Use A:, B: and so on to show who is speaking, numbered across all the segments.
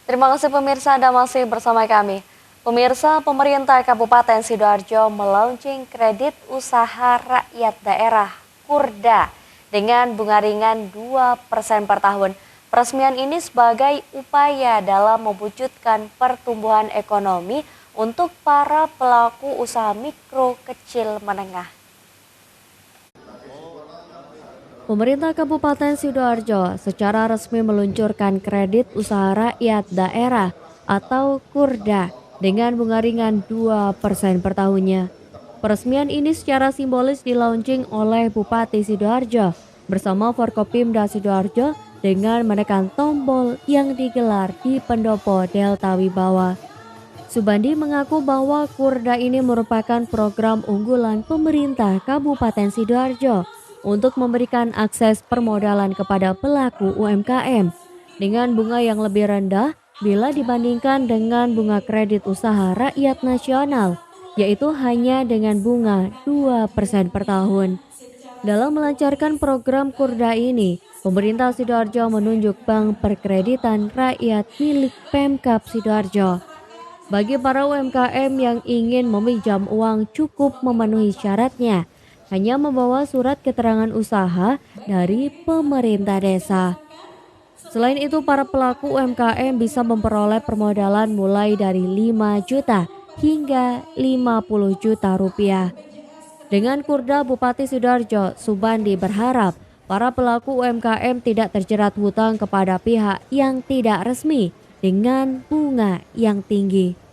A: Terima kasih pemirsa Anda masih bersama kami. Pemirsa, pemerintah Kabupaten Sidoarjo melaunching kredit usaha rakyat daerah KURDA dengan bunga ringan 2% per tahun. Peresmian ini sebagai upaya dalam mewujudkan pertumbuhan ekonomi untuk para pelaku usaha mikro kecil menengah. Pemerintah Kabupaten Sidoarjo secara resmi meluncurkan kredit usaha rakyat daerah atau KURDA dengan bunga ringan 2% per tahunnya. Peresmian ini secara simbolis dilaunching oleh Bupati Sidoarjo bersama Forkopimda Sidoarjo dengan menekan tombol yang digelar di Pendopo Delta Wibawa. Subandi mengaku bahwa KURDA ini merupakan program unggulan pemerintah Kabupaten Sidoarjo untuk memberikan akses permodalan kepada pelaku UMKM dengan bunga yang lebih rendah bila dibandingkan dengan bunga kredit usaha rakyat nasional, yaitu hanya dengan bunga 2% per tahun. Dalam melancarkan program KURDA ini, pemerintah Sidoarjo menunjuk Bank Perkreditan Rakyat milik Pemkab Sidoarjo. Bagi para UMKM yang ingin meminjam uang cukup memenuhi syaratnya, hanya membawa surat keterangan usaha dari pemerintah desa. Selain itu, para pelaku UMKM bisa memperoleh permodalan mulai dari 5 juta hingga 50 juta rupiah. Dengan KURDA, Bupati Sidoarjo Subandi berharap para pelaku UMKM tidak terjerat hutang kepada pihak yang tidak resmi dengan bunga yang tinggi.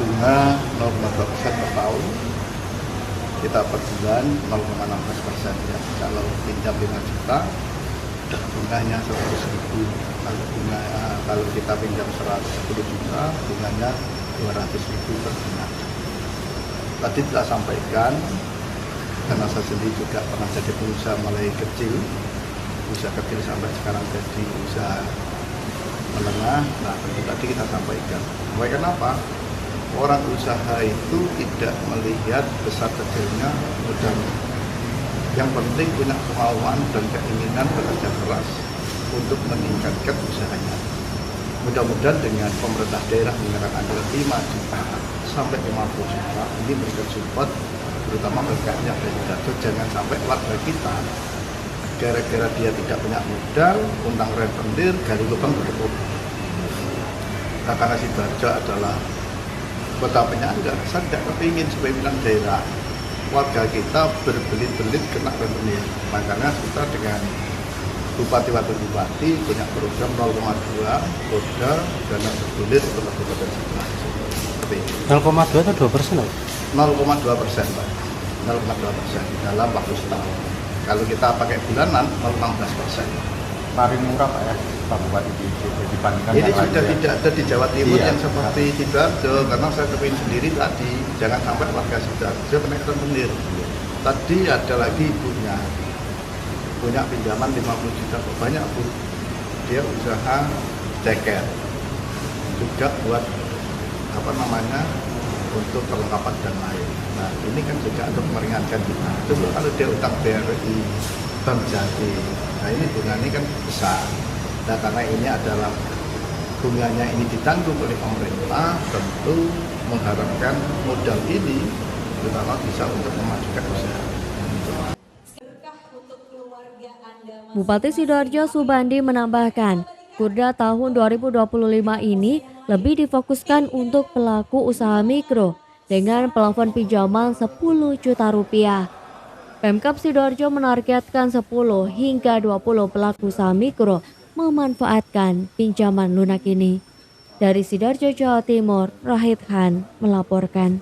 B: Bunga 0,2% per tahun, kita per bulan 0,16% ya. Kalau pinjam 5 juta, bunganya 100.000. Kalau kita pinjam 110 juta, bunganya 200.000 per bulan. Tadi telah sampaikan, karena saya sendiri juga pernah jadi pengusaha mulai kecil, usaha kecil sampai sekarang jadi usaha menengah. Nah, tentu tadi kita sampaikan apa? Orang usaha itu tidak melihat besar kecilnya modal. Yang penting punya kemauan dan keinginan bekerja keras untuk meningkatkan usahanya. Mudah-mudahan dengan pemerintah daerah menggunakan anggaran 5 juta sampai 50 juta ini memberikan support, terutama berkatnya dari jangan sampai warga kita gara-gara dia tidak punya modal, utang rentenir, gali lubang berkebun. Nah, karena Sidoarjo adalah kota penyangga, saya tidak kepingin sebagai pimpinan daerah warga kita berbelit-belit kena rentenir. Makanya kita dengan Bupati Wakil Bupati punya program 0,2 KURDA dana bergulir untuk Kabupaten Sidoarjo.
C: 0,2 atau 2%?
B: 0,2%, Pak. 0,2% dalam waktu setahun. Kalau kita pakai bulanan 0,16%.
C: Paling murah Pak ya, Pak Bupati dibandingkan
B: ini
C: yang
B: sudah
C: lain,
B: tidak ada di Jawa Timur
C: iya,
B: yang seperti Sidoarjo, karena saya kepingin sendiri tadi jangan sampai warga Sidoarjo kena rentenir. Tadi ada lagi ibunya punya pinjaman 50 juta, banyak Bu, dia usaha ceker juga buat untuk perlengkapan dan lain. Nah, ini kan juga untuk meringankan kita. Coba kalau dia utang BRI, Bank Jati, nah ini bunganya kan besar. Nah, karena ini adalah bunganya ini ditanggung oleh pemerintah, tentu mengharapkan modal ini terutama bisa untuk memajukan usaha.
A: Bupati Sidoarjo Subandi menambahkan, KURDA tahun 2025 ini lebih difokuskan untuk pelaku usaha mikro dengan plafon pinjaman 10 juta rupiah. Pemkab Sidoarjo menargetkan 10 hingga 20 pelaku usaha mikro memanfaatkan pinjaman lunak ini. Dari Sidoarjo, Jawa Timur, Rahid Khan melaporkan.